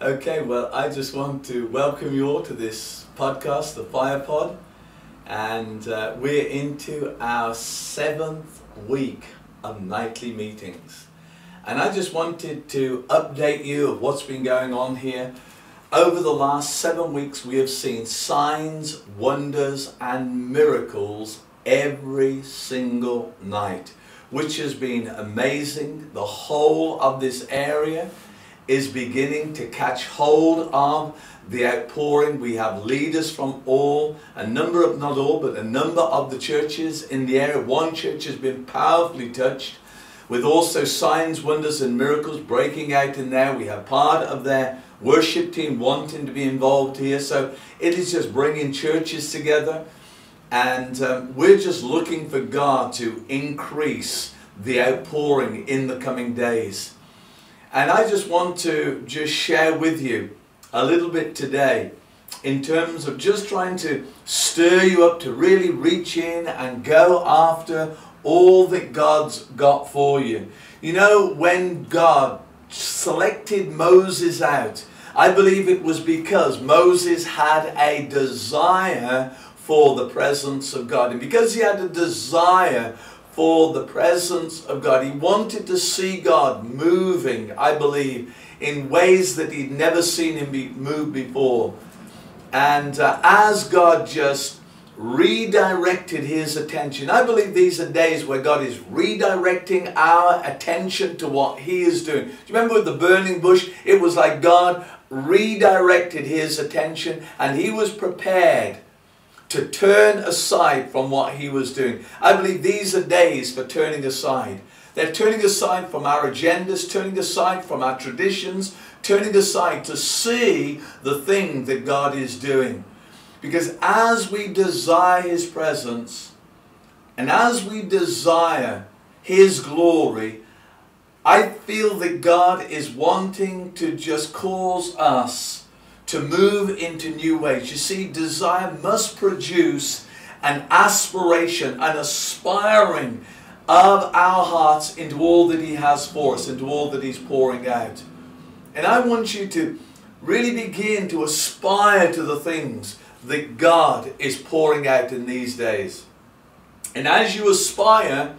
Okay, well, I just want to welcome you all to this podcast, the Fire Pod, and we're into our 7th week of nightly meetings. And I just wanted to update you of what's been going on here. Over the last 7 weeks, we have seen signs, wonders, and miracles every single night, which has been amazing. The whole of this area is beginning to catch hold of the outpouring. We have leaders from a number of the churches in the area. One church has been powerfully touched, with also signs, wonders, and miracles breaking out in there. We have part of their worship team wanting to be involved here. So it is just bringing churches together. And we're just looking for God to increase the outpouring in the coming days. And I just want to just share with you a little bit today in terms of just trying to stir you up to really reach in and go after all that God's got for you. You know, when God selected Moses out, I believe it was because Moses had a desire for the presence of God. And because he had a desire for the presence of God, he wanted to see God moving, I believe, in ways that he'd never seen him move before. And as God just redirected his attention, I believe these are days where God is redirecting our attention to what he is doing. Do you remember with the burning bush? It was like God redirected his attention and he was prepared to turn aside from what he was doing. I believe these are days for turning aside. They're turning aside from our agendas, turning aside from our traditions, turning aside to see the thing that God is doing. Because as we desire his presence and as we desire his glory, I feel that God is wanting to just cause us to move into new ways. You see, desire must produce an aspiration, an aspiring of our hearts into all that he has for us, into all that he's pouring out. And I want you to really begin to aspire to the things that God is pouring out in these days. And as you aspire,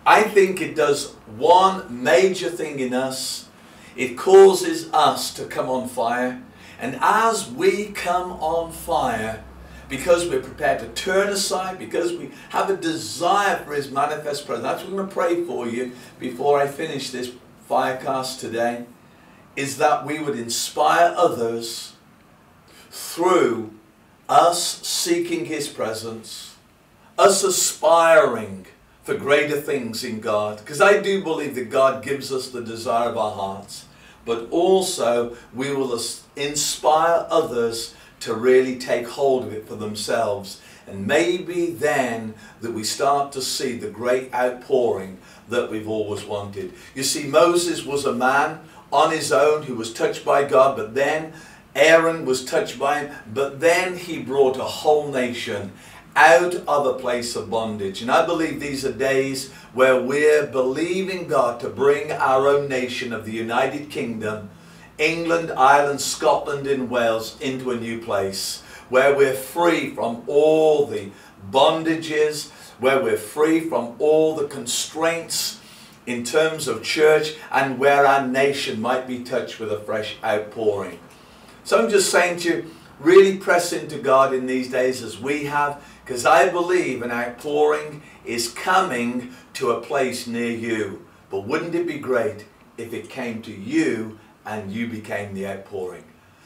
I think it does one major thing in us. It causes us to come on fire. And as we come on fire, because we're prepared to turn aside, because we have a desire for his manifest presence, that's what I'm going to pray for you before I finish this firecast today, is that we would inspire others through us seeking his presence, us aspiring for greater things in God. Because I do believe that God gives us the desire of our hearts, but also we will inspire others to really take hold of it for themselves. And maybe then that we start to see the great outpouring that we've always wanted. You see, Moses was a man on his own who was touched by God, but then Aaron was touched by him, but then he brought a whole nation out of a place of bondage. And I believe these are days where we're believing God to bring our own nation of the United Kingdom, England, Ireland, Scotland and Wales into a new place where we're free from all the bondages, where we're free from all the constraints in terms of church, and where our nation might be touched with a fresh outpouring. So I'm just saying to you, really press into God in these days as we have, because I believe an outpouring is coming to a place near you. But wouldn't it be great if it came to you and you became the outpouring?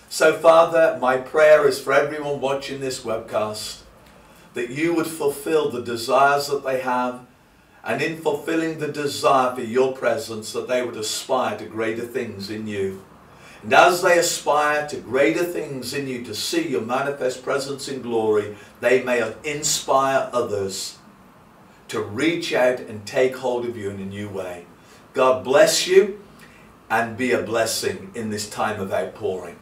So Father, my prayer is for everyone watching this webcast, that you would fulfill the desires that they have, and in fulfilling the desire for your presence, that they would aspire to greater things in you. And as they aspire to greater things in you, to see your manifest presence in glory, they may inspire others to reach out and take hold of you in a new way. God bless you and be a blessing in this time of outpouring.